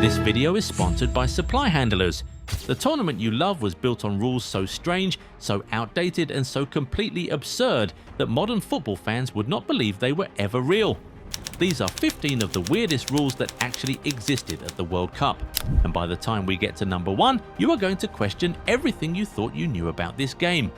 This video is sponsored by Supply Handlers. The tournament you love was built on rules so strange, so outdated and so completely absurd that modern football fans would not believe they were ever real. These are 15 of the weirdest rules that actually existed at the World Cup. And by the time we get to number 1, you are going to question everything you thought you knew about this game.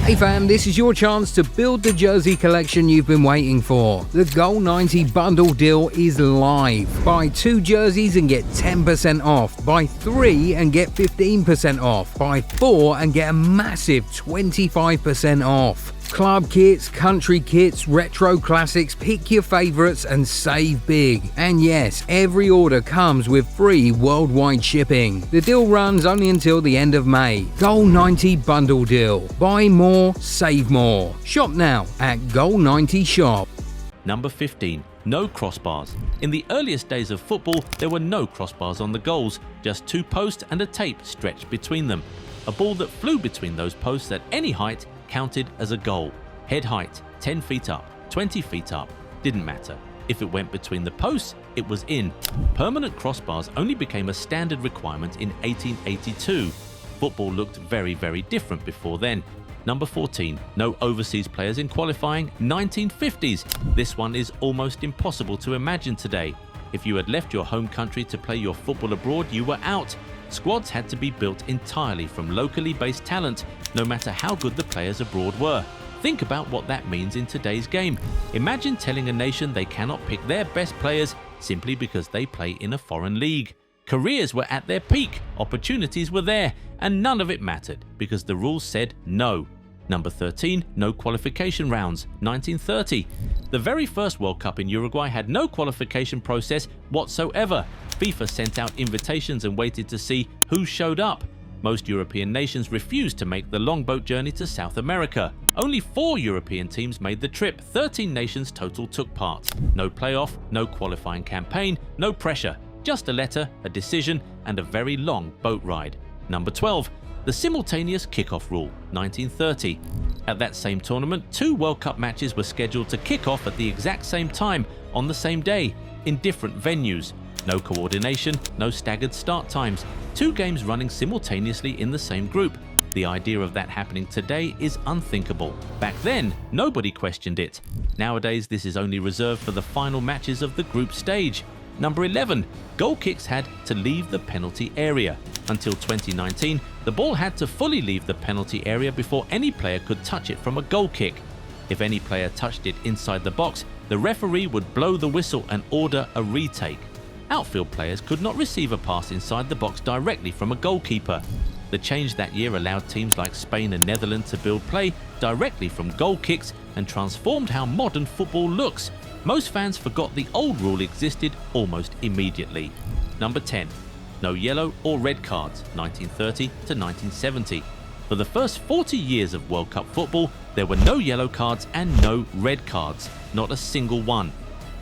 Hey fam, this is your chance to build the jersey collection you've been waiting for. The Goal 90 bundle deal is live. Buy 2 jerseys and get 10% off. Buy 3 and get 15% off. Buy 4 and get a massive 25% off. Club kits, country kits, retro classics, pick your favourites and save big. And yes, every order comes with free worldwide shipping. The deal runs only until the end of May. Goal 90 bundle deal. Buy more, save more. Shop now at Goal 90 Shop. Number 15. No crossbars. In the earliest days of football, there were no crossbars on the goals, just 2 posts and a tape stretched between them. A ball that flew between those posts at any height counted as a goal. Head height, 10 feet up, 20 feet up, didn't matter. If it went between the posts, it was in. Permanent crossbars only became a standard requirement in 1882. Football looked very, very different before then. Number 14. No overseas players in qualifying, 1950s. This one is almost impossible to imagine today. If you had left your home country to play your football abroad, you were out. Squads had to be built entirely from locally based talent, no matter how good the players abroad were. Think about what that means in today's game. Imagine telling a nation they cannot pick their best players simply because they play in a foreign league. Careers were at their peak, opportunities were there, and none of it mattered because the rules said no. Number 13. No qualification rounds, 1930. The very first World Cup in Uruguay had no qualification process whatsoever. FIFA sent out invitations and waited to see who showed up. Most European nations refused to make the longboat journey to South America. Only 4 European teams made the trip, 13 nations total took part. No playoff, no qualifying campaign, no pressure, just a letter, a decision, and a very long boat ride. Number 12. The simultaneous kickoff rule, 1930. At that same tournament, 2 World Cup matches were scheduled to kick off at the exact same time on the same day, in different venues. No coordination, no staggered start times, 2 games running simultaneously in the same group. The idea of that happening today is unthinkable. Back then, nobody questioned it. Nowadays, this is only reserved for the final matches of the group stage. Number 11. Goal kicks had to leave the penalty area. Until 2019, the ball had to fully leave the penalty area before any player could touch it from a goal kick. If any player touched it inside the box, the referee would blow the whistle and order a retake. Outfield players could not receive a pass inside the box directly from a goalkeeper. The change that year allowed teams like Spain and Netherlands to build play directly from goal kicks and transformed how modern football looks. Most fans forgot the old rule existed almost immediately. Number 10. No yellow or red cards, 1930 to 1970. For the first 40 years of World Cup football, there were no yellow cards and no red cards, not a single one.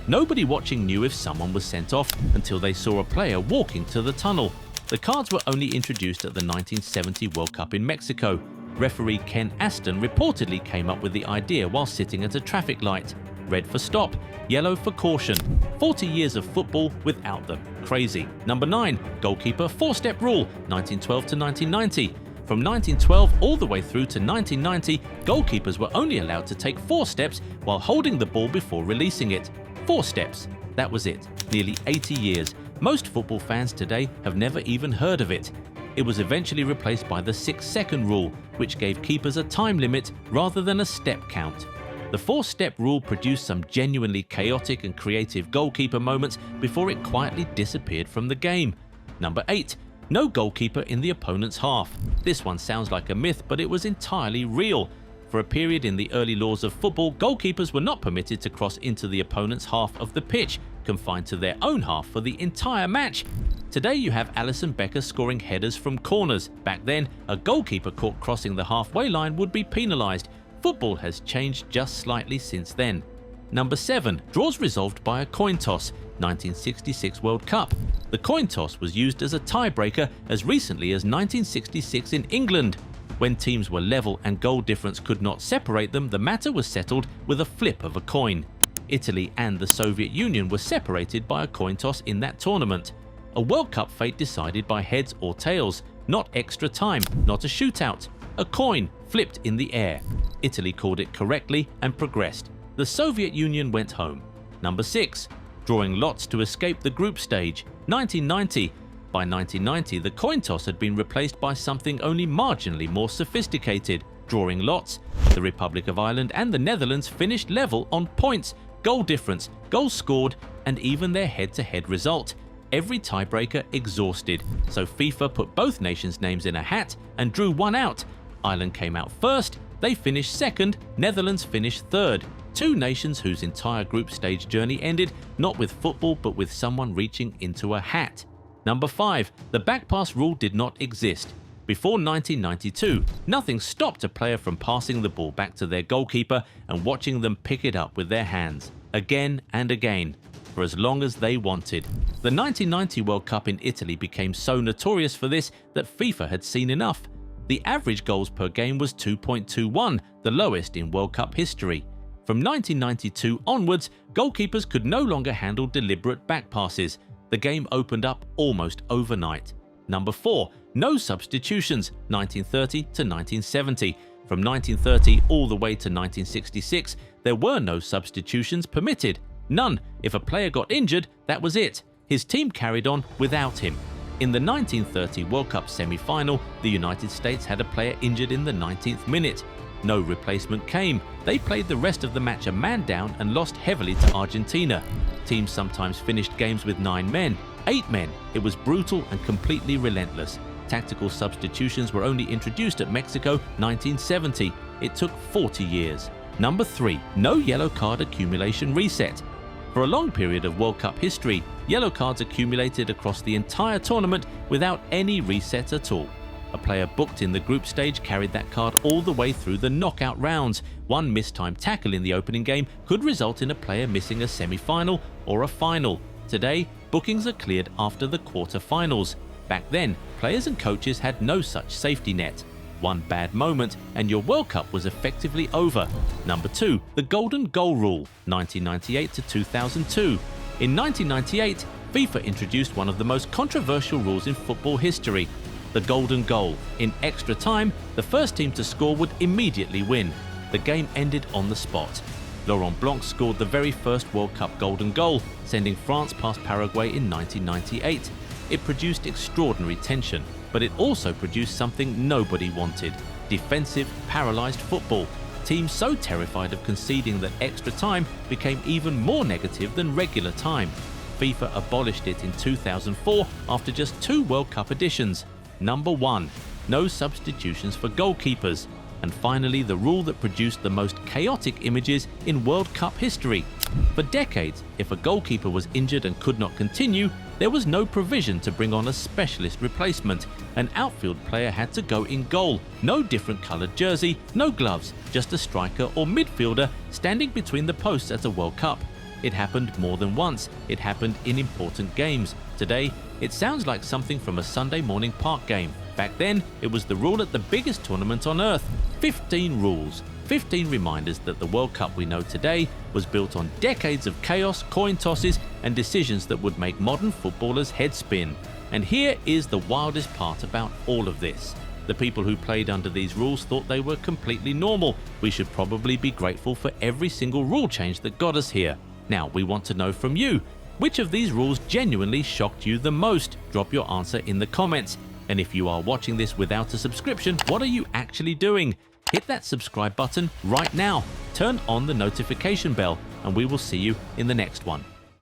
Nobody watching knew if someone was sent off until they saw a player walking to the tunnel. The cards were only introduced at the 1970 World Cup in Mexico. Referee Ken Aston reportedly came up with the idea while sitting at a traffic light. Red for stop, yellow for caution. 40 years of football without them. Crazy. Number 9. Goalkeeper 4-step rule, 1912 to 1990. From 1912 all the way through to 1990, goalkeepers were only allowed to take 4 steps while holding the ball before releasing it. 4 steps. That was it. Nearly 80 years. Most football fans today have never even heard of it. It was eventually replaced by the 6-second rule, which gave keepers a time limit rather than a step count. The 4-step rule produced some genuinely chaotic and creative goalkeeper moments before it quietly disappeared from the game. Number 8. No goalkeeper in the opponent's half. This one sounds like a myth, but it was entirely real. For a period in the early laws of football, goalkeepers were not permitted to cross into the opponent's half of the pitch, confined to their own half for the entire match. Today you have Alisson Becker scoring headers from corners. Back then, a goalkeeper caught crossing the halfway line would be penalised. Football has changed just slightly since then. Number 7. Draws resolved by a coin toss, 1966 World Cup. The coin toss was used as a tiebreaker as recently as 1966 in England. When teams were level and goal difference could not separate them, the matter was settled with a flip of a coin. Italy and the Soviet Union were separated by a coin toss in that tournament. A World Cup fate decided by heads or tails, not extra time, not a shootout. A coin flipped in the air. Italy called it correctly and progressed. The Soviet Union went home. Number 6. Drawing lots to escape the group stage. 1990. By 1990, the coin toss had been replaced by something only marginally more sophisticated. Drawing lots. The Republic of Ireland and the Netherlands finished level on points, goal difference, goals scored, and even their head-to-head result. Every tiebreaker exhausted, so FIFA put both nations' names in a hat and drew one out. Ireland came out first, they finished second, Netherlands finished third. Two nations whose entire group stage journey ended not with football but with someone reaching into a hat. Number 5. The backpass rule did not exist. Before 1992, nothing stopped a player from passing the ball back to their goalkeeper and watching them pick it up with their hands, again and again, for as long as they wanted. The 1990 World Cup in Italy became so notorious for this that FIFA had seen enough. The average goals per game was 2.21, the lowest in World Cup history. From 1992 onwards, goalkeepers could no longer handle deliberate back passes. The game opened up almost overnight. Number 4. No substitutions, 1930 to 1970. From 1930 all the way to 1966, there were no substitutions permitted. None. If a player got injured, that was it. His team carried on without him. In the 1930 World Cup semi-final, the United States had a player injured in the 19th minute. No replacement came. They played the rest of the match a man down and lost heavily to Argentina. Teams sometimes finished games with 9 men, 8 men. It was brutal and completely relentless. Tactical substitutions were only introduced at Mexico 1970. It took 40 years. Number 3. No yellow card accumulation reset. For a long period of World Cup history, yellow cards accumulated across the entire tournament without any reset at all. A player booked in the group stage carried that card all the way through the knockout rounds. One mistimed tackle in the opening game could result in a player missing a semi-final or a final. Today, bookings are cleared after the quarter-finals. Back then, players and coaches had no such safety net. One bad moment and your World Cup was effectively over. Number 2. The Golden Goal Rule, 1998 to 2002. In 1998, FIFA introduced one of the most controversial rules in football history, the golden goal. In extra time, the first team to score would immediately win. The game ended on the spot. Laurent Blanc scored the very first World Cup golden goal, sending France past Paraguay in 1998. It produced extraordinary tension, but it also produced something nobody wanted: defensive, paralysed football. Teams so terrified of conceding that extra time became even more negative than regular time. FIFA abolished it in 2004 after just 2 World Cup editions. Number 1. No substitutions for goalkeepers. And finally, the rule that produced the most chaotic images in World Cup history. For decades, if a goalkeeper was injured and could not continue, there was no provision to bring on a specialist replacement. An outfield player had to go in goal. No different coloured jersey, no gloves, just a striker or midfielder standing between the posts at a World Cup. It happened more than once. It happened in important games. Today, it sounds like something from a Sunday morning park game. Back then, it was the rule at the biggest tournament on earth. 15 rules. 15 reminders that the World Cup we know today was built on decades of chaos, coin tosses, and decisions that would make modern footballers' heads spin. And here is the wildest part about all of this. The people who played under these rules thought they were completely normal. We should probably be grateful for every single rule change that got us here. Now, we want to know from you, which of these rules genuinely shocked you the most? Drop your answer in the comments. And if you are watching this without a subscription, what are you actually doing? Hit that subscribe button right now. Turn on the notification bell, and we will see you in the next one.